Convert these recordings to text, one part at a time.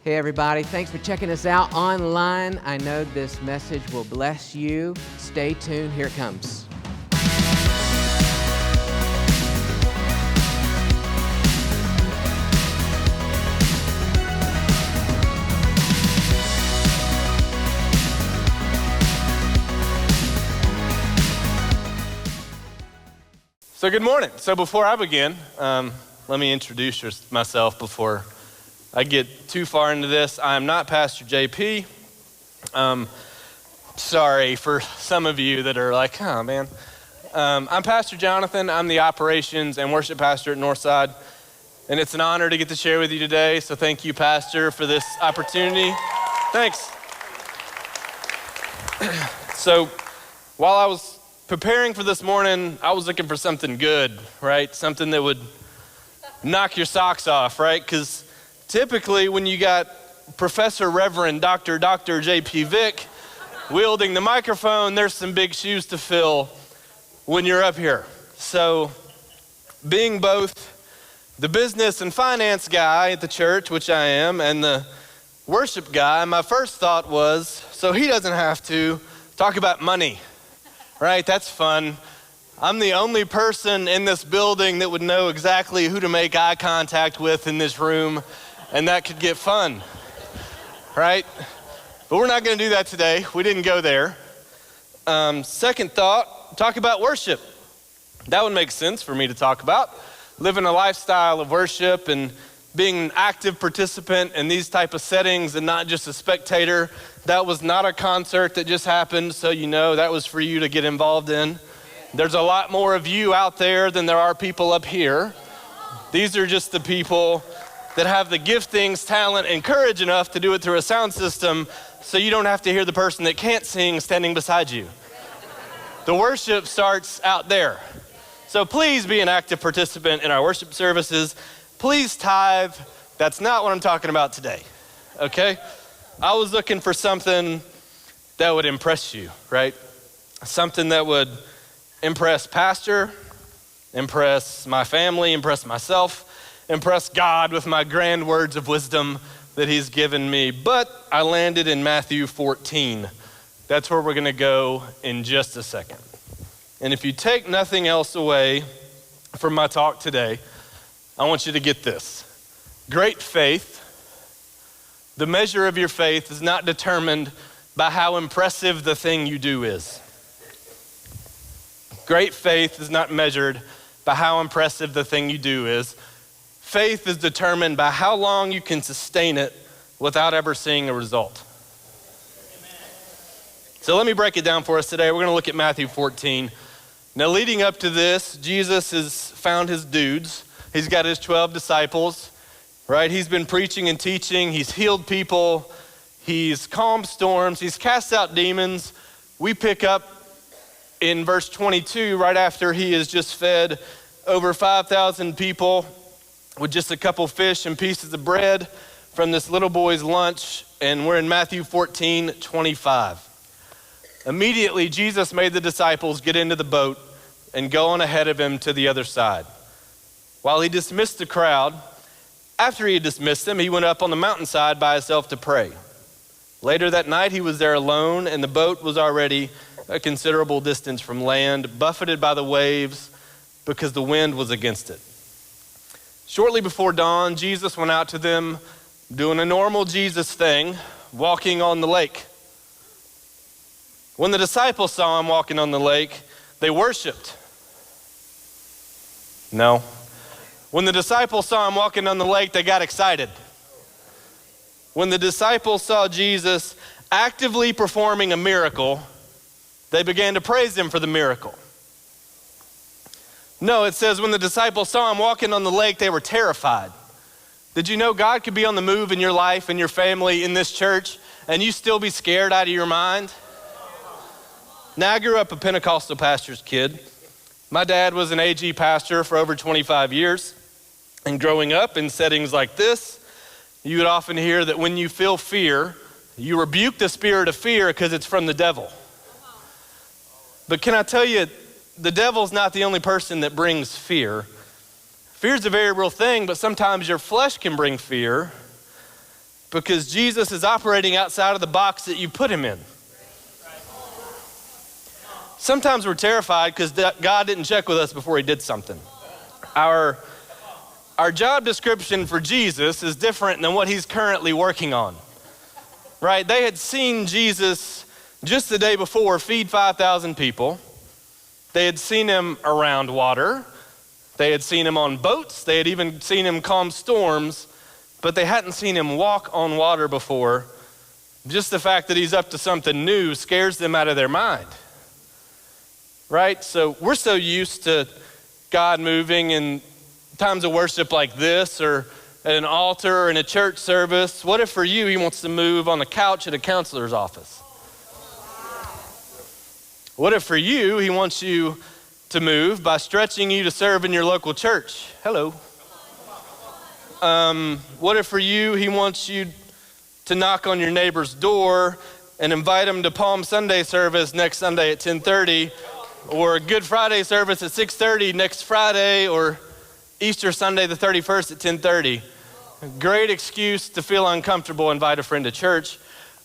Hey everybody, thanks for checking us out online. I know this message will bless you. Stay tuned, here it comes. So good morning. So before I begin, let me introduce myself before I get too far into this. I'm not Pastor JP. Sorry for some of you that are like, oh man. I'm Pastor Jonathan. I'm the operations and worship pastor at Northside. And it's an honor to get to share with you today. So thank you, Pastor, for this opportunity. Thanks. So while I was preparing for this morning, I was looking for something good, right? Something that would knock your socks off, right? Because typically when you got Professor Reverend Dr. J.P. Vick wielding the microphone, there's some big shoes to fill when you're up here. So being both the business and finance guy at the church, which I am, and the worship guy, my first thought was, so he doesn't have to talk about money, right? That's fun. I'm the only person in this building that would know exactly who to make eye contact with in this room, and that could get fun, right? But we're not going to do that today. We didn't go there. Second thought, talk about worship. That would make sense for me to talk about. Living a lifestyle of worship and being an active participant in these type of settings and not just a spectator. That was not a concert that just happened, so you know that was for you to get involved in. There's a lot more of you out there than there are people up here. These are just the people that have the giftings, talent, and courage enough to do it through a sound system so you don't have to hear the person that can't sing standing beside you. The worship starts out there. So please be an active participant in our worship services. Please tithe. That's not what I'm talking about today, okay? I was looking for something that would impress you, right? Something that would impress Pastor, impress my family, impress myself, impress God with my grand words of wisdom that he's given me. But I landed in Matthew 14. That's where we're gonna go in just a second. And if you take nothing else away from my talk today, I want you to get this. Great faith, the measure of your faith is not determined by how impressive the thing you do is. Great faith is not measured by how impressive the thing you do is. Faith is determined by how long you can sustain it without ever seeing a result. Amen. So let me break it down for us today. We're going to look at Matthew 14. Now leading up to this, Jesus has found his dudes. He's got his 12 disciples, right? He's been preaching and teaching. He's healed people. He's calmed storms. He's cast out demons. We pick up in verse 22, right after he has just fed over 5,000 people with just a couple fish and pieces of bread from this little boy's lunch, and we're in Matthew 14:25. Immediately, Jesus made the disciples get into the boat and go on ahead of him to the other side. While he dismissed the crowd, after he had dismissed them, he went up on the mountainside by himself to pray. Later that night, he was there alone, and the boat was already a considerable distance from land, buffeted by the waves because the wind was against it. Shortly before dawn, Jesus went out to them doing a normal Jesus thing, walking on the lake. When the disciples saw him walking on the lake, they worshiped. No. When the disciples saw him walking on the lake, they got excited. When the disciples saw Jesus actively performing a miracle, they began to praise him for the miracle. No, it says when the disciples saw him walking on the lake, they were terrified. Did you know God could be on the move in your life, in your family, in this church, and you still be scared out of your mind? Now, I grew up a Pentecostal pastor's kid. My dad was an AG pastor for over 25 years. And growing up in settings like this, you would often hear that when you feel fear, you rebuke the spirit of fear because it's from the devil. But can I tell you, the devil's not the only person that brings fear. Fear's a very real thing, but sometimes your flesh can bring fear. because Jesus is operating outside of the box that you put him in. Sometimes we're terrified because God didn't check with us before he did something. Our job description for Jesus is different than what he's currently working on, right? They had seen Jesus just the day before feed 5,000 people. They had seen him around water. They had seen him on boats. They had even seen him calm storms, but they hadn't seen him walk on water before. Just the fact that he's up to something new scares them out of their mind, right? So we're so used to God moving in times of worship like this, or at an altar, or in a church service. What if for you, he wants to move on the couch at a counselor's office? What if for you, he wants you to move by stretching you to serve in your local church? Hello. What if for you, he wants you to knock on your neighbor's door and invite him to Palm Sunday service next Sunday at 10:30, or Good Friday service at 6:30 next Friday, or Easter Sunday the 31st at 10:30. Great excuse to feel uncomfortable, invite a friend to church.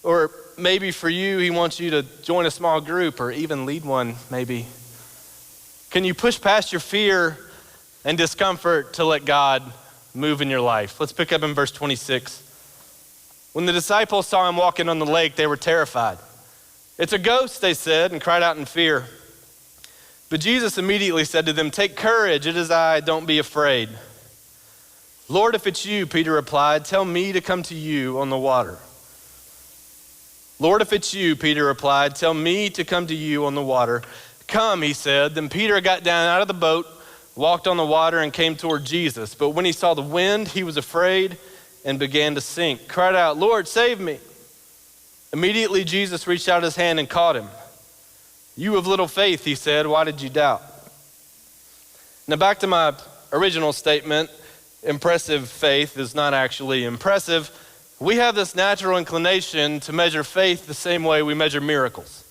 Or maybe for you, he wants you to join a small group or even lead one, maybe. Can you push past your fear and discomfort to let God move in your life? Let's pick up in verse 26. When the disciples saw him walking on the lake, they were terrified. "It's a ghost," they said, and cried out in fear. But Jesus immediately said to them, "Take courage, it is I, don't be afraid." "Lord, if it's you," Peter replied, "tell me to come to you on the water." "Lord, if it's you," Peter replied, "tell me to come to you on the water." "Come," he said. Then Peter got down out of the boat, walked on the water, and came toward Jesus. But when he saw the wind, he was afraid and began to sink. Cried out, "Lord, save me." Immediately Jesus reached out his hand and caught him. "You of little faith," he said, "why did you doubt?" Now back to my original statement, impressive faith is not actually impressive. We have this natural inclination to measure faith the same way we measure miracles.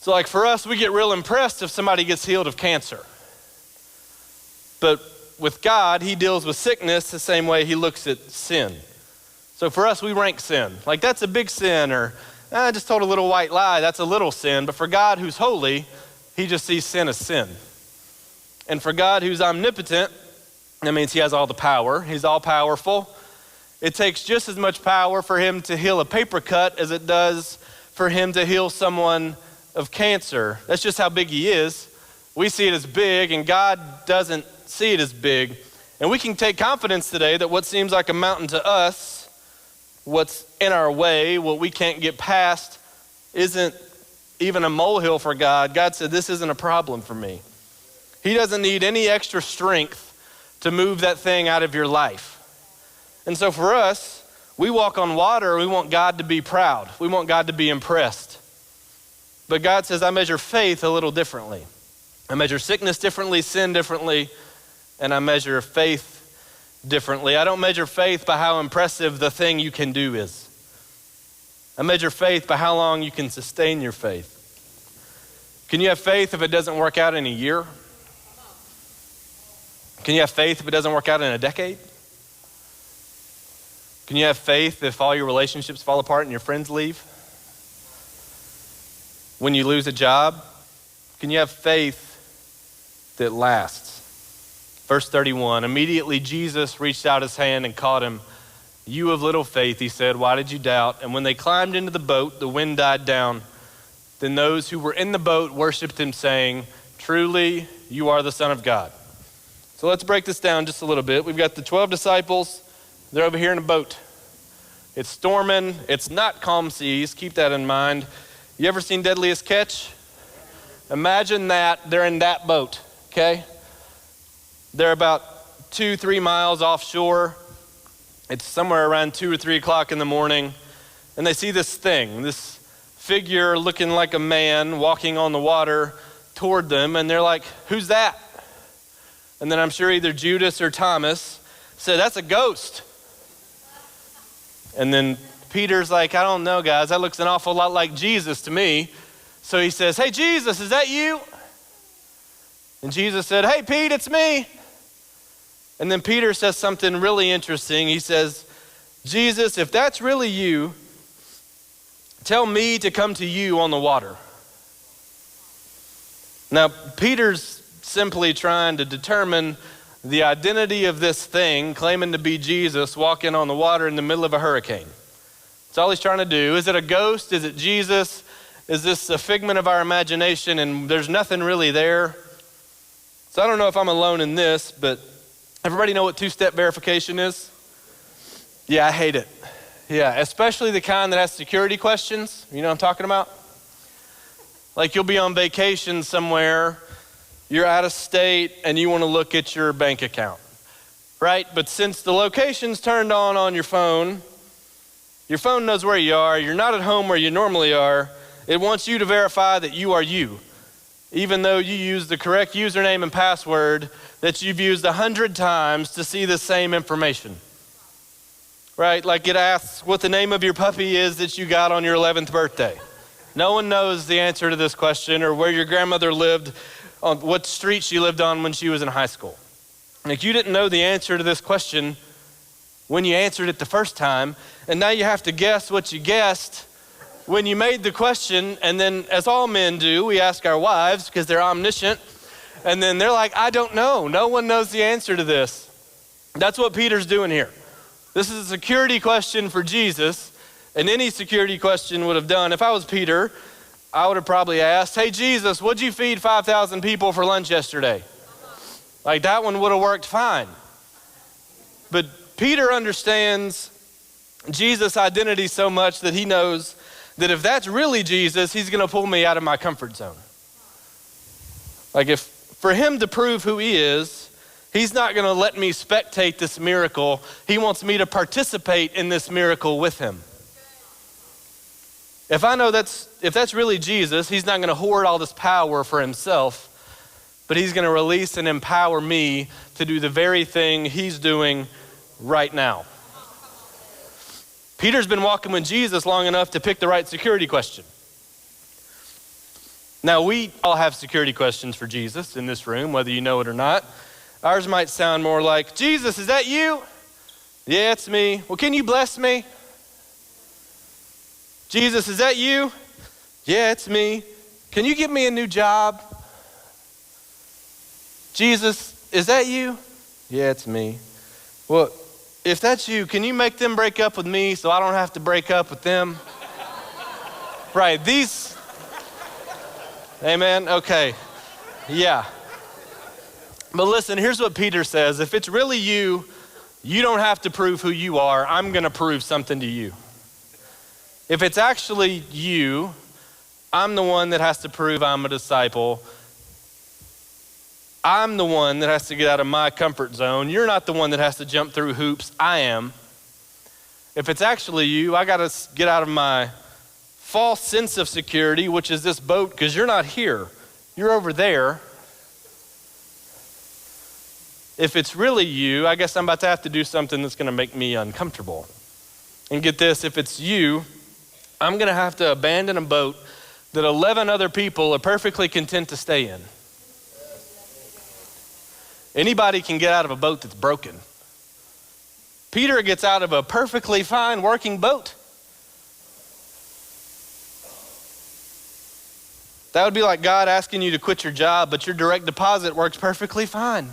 So like for us, we get real impressed if somebody gets healed of cancer. But with God, he deals with sickness the same way he looks at sin. So for us, we rank sin. Like that's a big sin, or I just told a little white lie, that's a little sin. But for God who's holy, he just sees sin as sin. And for God who's omnipotent, that means he has all the power. He's all powerful. It takes just as much power for him to heal a paper cut as it does for him to heal someone of cancer. That's just how big he is. We see it as big, and God doesn't see it as big. And we can take confidence today that what seems like a mountain to us, what's in our way, what we can't get past, isn't even a molehill for God. God said, this isn't a problem for me. He doesn't need any extra strength to move that thing out of your life. And so for us, we walk on water, we want God to be proud. We want God to be impressed. But God says, I measure faith a little differently. I measure sickness differently, sin differently, and I measure faith differently. I don't measure faith by how impressive the thing you can do is. I measure faith by how long you can sustain your faith. Can you have faith if it doesn't work out in a year? Can you have faith if it doesn't work out in a decade? Can you have faith if all your relationships fall apart and your friends leave? When you lose a job? Can you have faith that lasts? Verse 31, immediately Jesus reached out his hand and caught him. You of little faith, he said, why did you doubt? And when they climbed into the boat, the wind died down. Then those who were in the boat worshiped him, saying, truly, you are the Son of God. So let's break this down just a little bit. We've got the 12 disciples. They're over here in a boat. It's storming. It's not calm seas. Keep that in mind. You ever seen Deadliest Catch? Imagine that they're in that boat, okay? They're about 2-3 miles offshore. It's somewhere around 2 or 3 o'clock in the morning. And they see this thing, this figure looking like a man walking on the water toward them. And they're like, who's that? And then I'm sure either Judas or Thomas said, that's a ghost. And then Peter's like, I don't know, guys. That looks an awful lot like Jesus to me. So he says, hey, Jesus, is that you? And Jesus said, hey, Pete, it's me. And then Peter says something really interesting. He says, Jesus, if that's really you, tell me to come to you on the water. Now, Peter's simply trying to determine the identity of this thing, claiming to be Jesus, walking on the water in the middle of a hurricane. That's all he's trying to do. Is it a ghost? Is it Jesus? Is this a figment of our imagination and there's nothing really there? So I don't know if I'm alone in this, but everybody know what two-step verification is? Yeah, I hate it. Yeah, especially the kind that has security questions. You know what I'm talking about? Like you'll be on vacation somewhere, you're out of state, and you want to look at your bank account, right? But since the location's turned on your phone knows where you are, you're not at home where you normally are, it wants you to verify that you are you, even though you use the correct username and password that you've used 100 times to see the same information. Right? Like it asks what the name of your puppy is that you got on your 11th birthday. No one knows the answer to this question or where your grandmother lived, on what street she lived on when she was in high school. Like you didn't know the answer to this question when you answered it the first time, and now you have to guess what you guessed when you made the question, and then as all men do, we ask our wives because they're omniscient, and then they're like, I don't know. No one knows the answer to this. That's what Peter's doing here. This is a security question for Jesus, and any security question would have done. If I was Peter, I would have probably asked, hey, Jesus, what'd you feed 5,000 people for lunch yesterday? Like that one would have worked fine. But Peter understands Jesus' identity so much that he knows that if that's really Jesus, he's going to pull me out of my comfort zone. Like if for him to prove who he is, he's not going to let me spectate this miracle. He wants me to participate in this miracle with him. If I know if that's really Jesus, he's not going to hoard all this power for himself, but he's going to release and empower me to do the very thing he's doing right now. Peter's been walking with Jesus long enough to pick the right security question. Now, we all have security questions for Jesus in this room, whether you know it or not. Ours might sound more like, Jesus, is that you? Yeah, it's me. Well, can you bless me? Jesus, is that you? Yeah, it's me. Can you give me a new job? Jesus, is that you? Yeah, it's me. Well, if that's you, can you make them break up with me so I don't have to break up with them? Right, these, amen, okay, yeah. But listen, here's what Peter says. If it's really you, you don't have to prove who you are. I'm going to prove something to you. If it's actually you, I'm the one that has to prove I'm a disciple. I'm the one that has to get out of my comfort zone. You're not the one that has to jump through hoops. I am. If it's actually you, I got to get out of my false sense of security, which is this boat, because you're not here. You're over there. If it's really you, I guess I'm about to have to do something that's going to make me uncomfortable. And get this, if it's you, I'm going to have to abandon a boat that 11 other people are perfectly content to stay in. Anybody can get out of a boat that's broken. Peter gets out of a perfectly fine working boat. That would be like God asking you to quit your job, but your direct deposit works perfectly fine.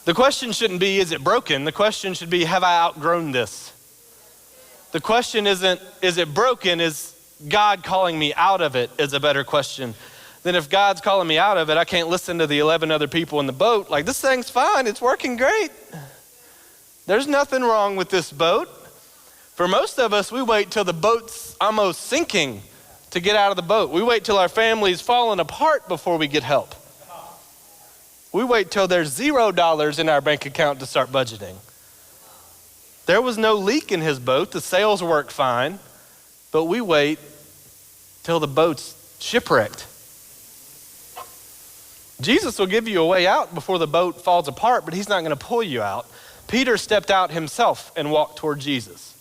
The question shouldn't be, is it broken? The question should be, have I outgrown this? The question isn't, is it broken? Is God calling me out of it is a better question. Then if God's calling me out of it, I can't listen to the 11 other people in the boat. Like, this thing's fine, it's working great. There's nothing wrong with this boat. For most of us, we wait till the boat's almost sinking to get out of the boat. We wait till our family's falling apart before we get help. We wait till there's $0 in our bank account to start budgeting. There was no leak in his boat. The sails work fine, but we wait till the boat's shipwrecked. Jesus will give you a way out before the boat falls apart, but he's not going to pull you out. Peter stepped out himself and walked toward Jesus.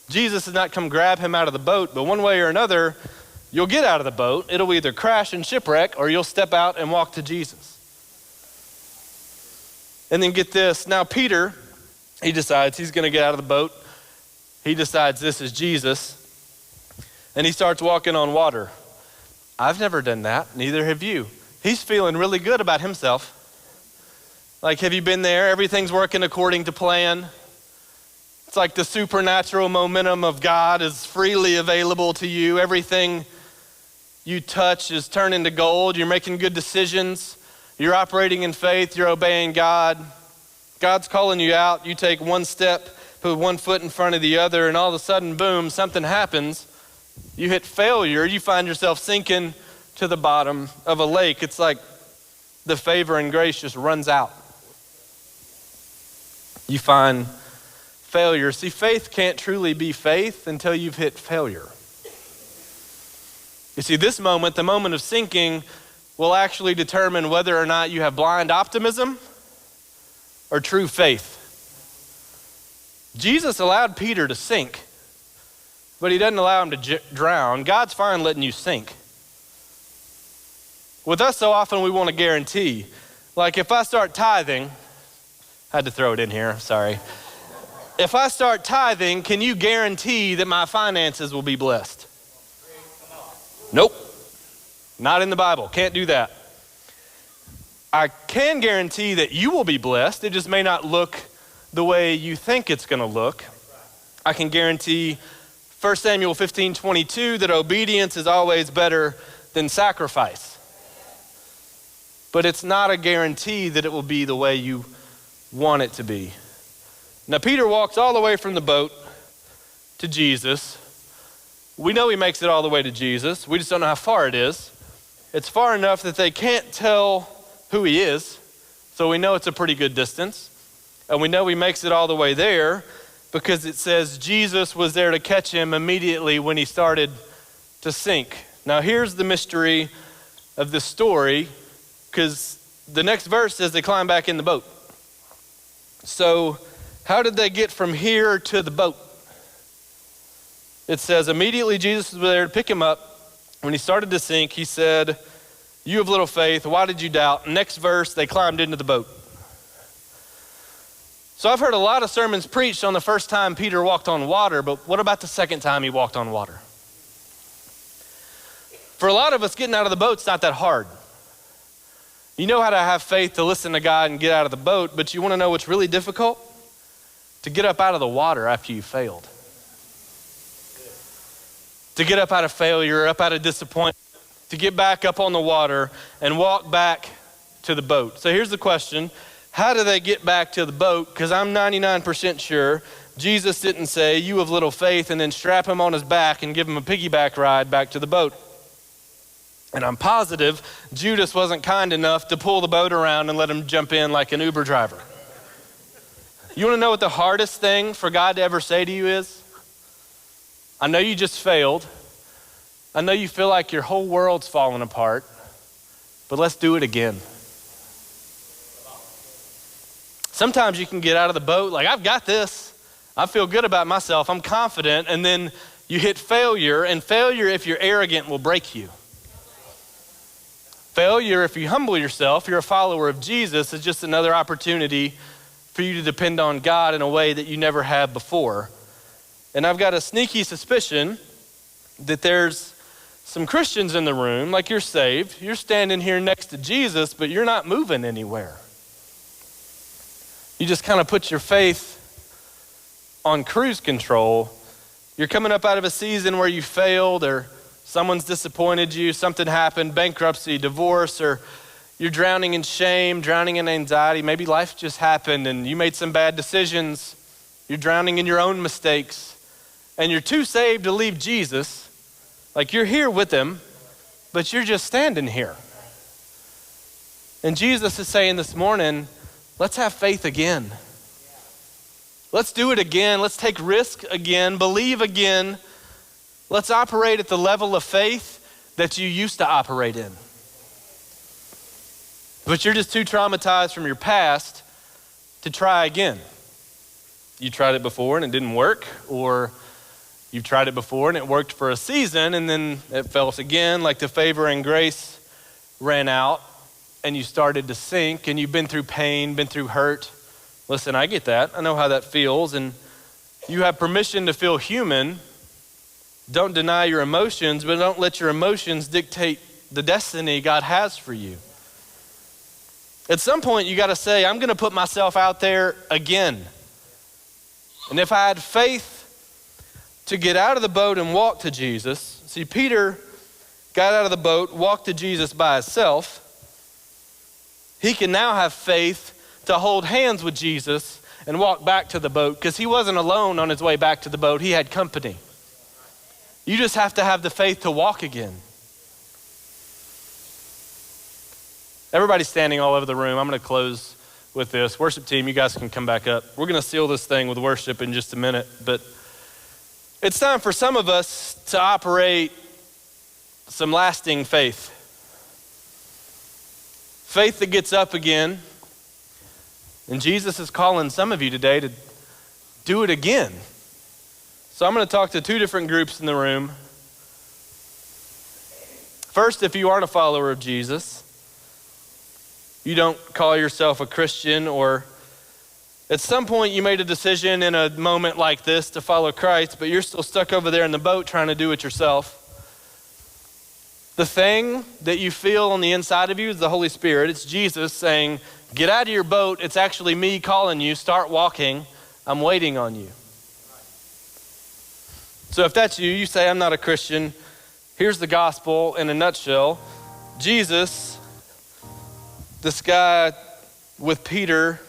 Jesus did not come grab him out of the boat, but one way or another, you'll get out of the boat. It'll either crash and shipwreck, or you'll step out and walk to Jesus. And then get this, now Peter He decides he's going to get out of the boat. He decides this is Jesus. And he starts walking on water. I've never done that. Neither have you. He's feeling really good about himself. Like, have you been there? Everything's working according to plan. It's like the supernatural momentum of God is freely available to you. Everything you touch is turning to gold. You're making good decisions. You're operating in faith. You're obeying God. God's calling you out. You take one step, put one foot in front of the other, and all of a sudden, boom, something happens. You hit failure. You find yourself sinking to the bottom of a lake. It's like the favor and grace just runs out. You find failure. See, faith can't truly be faith until you've hit failure. You see, this moment, the moment of sinking, will actually determine whether or not you have blind optimism or true faith. Jesus allowed Peter to sink, but he doesn't allow him to drown. God's fine letting you sink. With us, so often we want a guarantee. Like, if I start tithing, had to throw it in here, sorry. If I start tithing, can you guarantee that my finances will be blessed? Nope. Not in the Bible. Can't do that. I can guarantee that you will be blessed. It just may not look the way you think it's going to look. I can guarantee 1 Samuel 15:22 that obedience is always better than sacrifice. But it's not a guarantee that it will be the way you want it to be. Now, Peter walks all the way from the boat to Jesus. We know he makes it all the way to Jesus. We just don't know how far it is. It's far enough that they can't tell who he is, so we know it's a pretty good distance. And we know he makes it all the way there because it says Jesus was there to catch him immediately when he started to sink. Now, here's the mystery of the story, because the next verse says they climb back in the boat. So how did they get from here to the boat? It says immediately Jesus was there to pick him up. When he started to sink, he said, "You have little faith, why did you doubt?" Next verse, they climbed into the boat. So I've heard a lot of sermons preached on the first time Peter walked on water, but what about the second time he walked on water? For a lot of us, getting out of the boat's not that hard. You know how to have faith to listen to God and get out of the boat, but you want to know what's really difficult? To get up out of the water after you failed. To get up out of failure, up out of disappointment, to get back up on the water and walk back to the boat. So here's the question. How do they get back to the boat? Because I'm 99% sure Jesus didn't say, "You have little faith," and then strap him on his back and give him a piggyback ride back to the boat. And I'm positive Judas wasn't kind enough to pull the boat around and let him jump in like an Uber driver. You want to know what the hardest thing for God to ever say to you is? I know you just failed. I know you feel like your whole world's falling apart, but let's do it again. Sometimes you can get out of the boat like, I've got this. I feel good about myself. I'm confident. And then you hit failure, and failure, if you're arrogant, will break you. Failure, if you humble yourself, you're a follower of Jesus, is just another opportunity for you to depend on God in a way that you never have before. And I've got a sneaky suspicion that there's some Christians in the room, like you're saved, you're standing here next to Jesus, but you're not moving anywhere. You just kind of put your faith on cruise control. You're coming up out of a season where you failed, or someone's disappointed you, something happened, bankruptcy, divorce, or you're drowning in shame, drowning in anxiety. Maybe life just happened and you made some bad decisions. You're drowning in your own mistakes, and you're too saved to leave Jesus. Like, you're here with him, but you're just standing here. And Jesus is saying this morning, let's have faith again. Let's do it again. Let's take risk again, believe again. Let's operate at the level of faith that you used to operate in. But you're just too traumatized from your past to try again. You tried it before and it didn't work, or you've tried it before and it worked for a season and then it fell again, like the favor and grace ran out and you started to sink, and you've been through pain, been through hurt, Listen, I get that. I know how that feels, and you have permission to feel human. Don't deny your emotions, but don't let your emotions dictate the destiny God has for you. At some point, you got to say, I'm going to put myself out there again. And if I had faith to get out of the boat and walk to Jesus, see, Peter got out of the boat, walked to Jesus by himself. He can now have faith to hold hands with Jesus and walk back to the boat, because he wasn't alone on his way back to the boat. He had company. You just have to have the faith to walk again. Everybody's standing all over the room. I'm going to close with this. Worship team, you guys can come back up. We're going to seal this thing with worship in just a minute, but it's time for some of us to operate some lasting faith. Faith that gets up again. And Jesus is calling some of you today to do it again. So I'm going to talk to two different groups in the room. First, if you aren't a follower of Jesus, you don't call yourself a Christian, or at some point you made a decision in a moment like this to follow Christ, but you're still stuck over there in the boat trying to do it yourself. The thing that you feel on the inside of you is the Holy Spirit. It's Jesus saying, get out of your boat. It's actually me calling you. Start walking. I'm waiting on you. So if that's you, you say, I'm not a Christian. Here's the gospel in a nutshell. Jesus, this guy with Peter,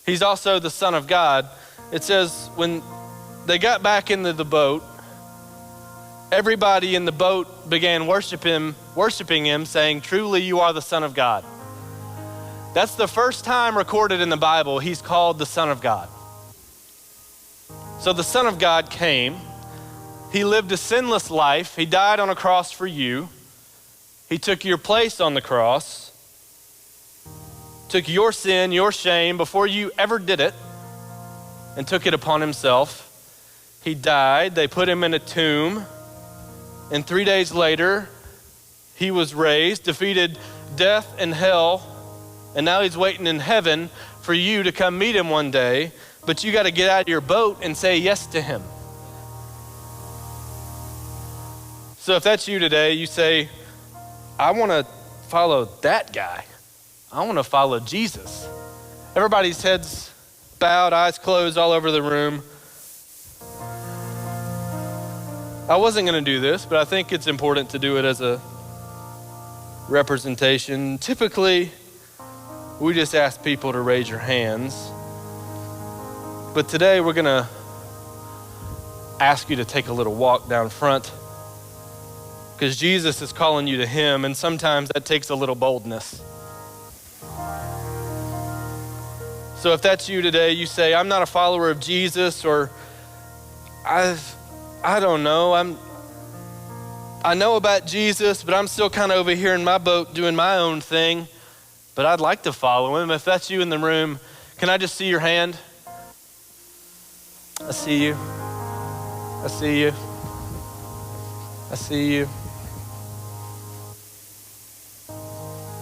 he's also the Son of God. It says when they got back into the boat, everybody in the boat began worshiping him, saying, truly you are the Son of God. That's the first time recorded in the Bible he's called the Son of God. So the Son of God came. He lived a sinless life. He died on a cross for you. He took your place on the cross, took your sin, your shame before you ever did it, and took it upon himself. He died. They put him in a tomb. And 3 days later, he was raised, defeated death and hell, and now he's waiting in heaven for you to come meet him one day. But you got to get out of your boat and say yes to him. So if that's you today, you say, I want to follow that guy. I want to follow Jesus. Everybody's heads bowed, eyes closed all over the room. I wasn't going to do this, but I think it's important to do it as a representation. Typically, we just ask people to raise your hands. But today, we're going to ask you to take a little walk down front, because Jesus is calling you to him, and sometimes that takes a little boldness. So if that's you today, you say, I'm not a follower of Jesus, or I don't know. I know about Jesus, but I'm still kind of over here in my boat doing my own thing, but I'd like to follow him. If that's you in the room, can I just see your hand? I see you. I see you. I see you.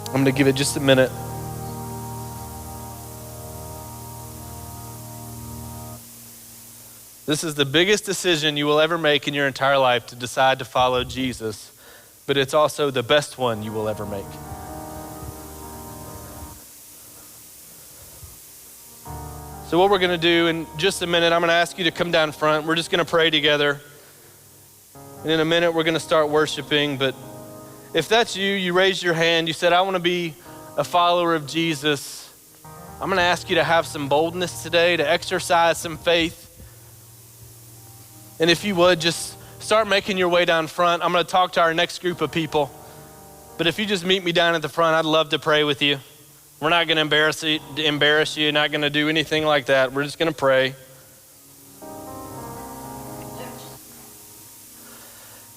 I'm going to give it just a minute. This is the biggest decision you will ever make in your entire life, to decide to follow Jesus, but it's also the best one you will ever make. So what we're going to do in just a minute, I'm going to ask you to come down front. We're just going to pray together. And in a minute, we're going to start worshiping. But if that's you, you raised your hand, you said, I want to be a follower of Jesus. I'm going to ask you to have some boldness today, to exercise some faith. And if you would, just start making your way down front. I'm going to talk to our next group of people. But if you just meet me down at the front, I'd love to pray with you. We're not going to embarrass you, not going to do anything like that. We're just going to pray.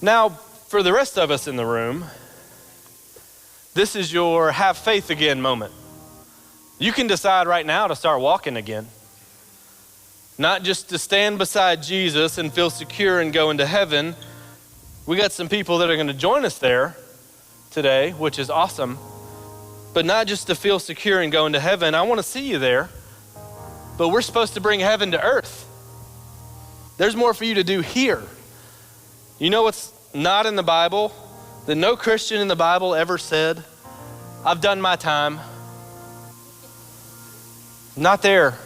Now, for the rest of us in the room, this is your have faith again moment. You can decide right now to start walking again. Not just to stand beside Jesus and feel secure and go into heaven. We got some people that are going to join us there today, which is awesome. But not just to feel secure and go into heaven. I want to see you there. but we're supposed to bring heaven to earth. There's more for you to do here. You know what's not in the Bible? That no Christian in the Bible ever said, I've done my time. Not there.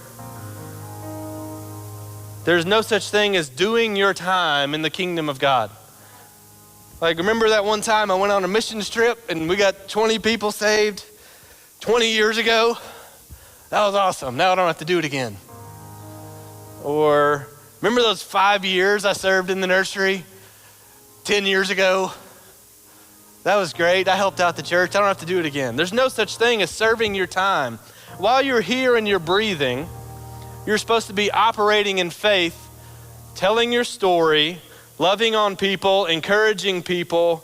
There's no such thing as doing your time in the kingdom of God. Like, remember that one time I went on a missions trip and we got 20 people saved 20 years ago? That was awesome. Now I don't have to do it again. Or remember those 5 years I served in the nursery 10 years ago? That was great. I helped out the church. I don't have to do it again. There's no such thing as serving your time. While you're here and you're breathing, you're supposed to be operating in faith, telling your story, loving on people, encouraging people,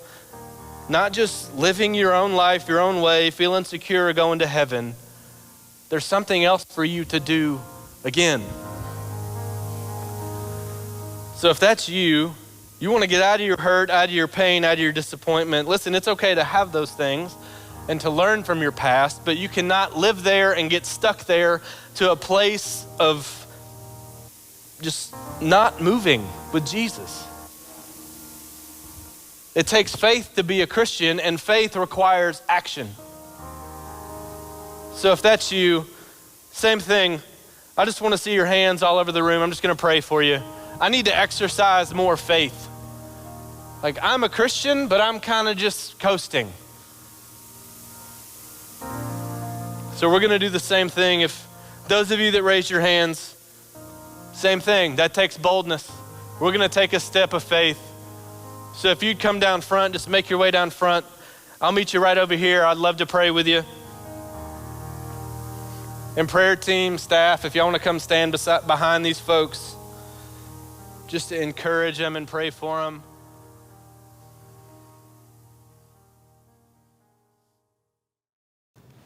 not just living your own life, your own way, feeling secure, going to heaven. There's something else for you to do again. So if that's you want to get out of your hurt, out of your pain, out of your disappointment. Listen, it's okay to have those things and to learn from your past, but you cannot live there and get stuck there to a place of just not moving with Jesus. It takes faith to be a Christian, and faith requires action. So if that's you, same thing. I just want to see your hands all over the room. I'm just going to pray for you. I need to exercise more faith. Like, I'm a Christian, but I'm kind of just coasting. So we're going to do the same thing. If those of you that raised your hands, same thing. That takes boldness. We're going to take a step of faith. So if you'd come down front, just make your way down front. I'll meet you right over here. I'd love to pray with you. And prayer team, staff, if y'all want to come stand behind these folks, just to encourage them and pray for them.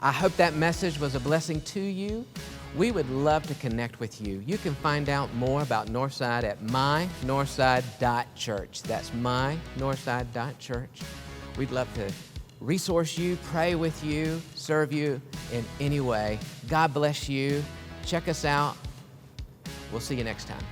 I hope that message was a blessing to you. We would love to connect with you. You can find out more about Northside at mynorthside.church. That's mynorthside.church. We'd love to resource you, pray with you, serve you in any way. God bless you. Check us out. We'll see you next time.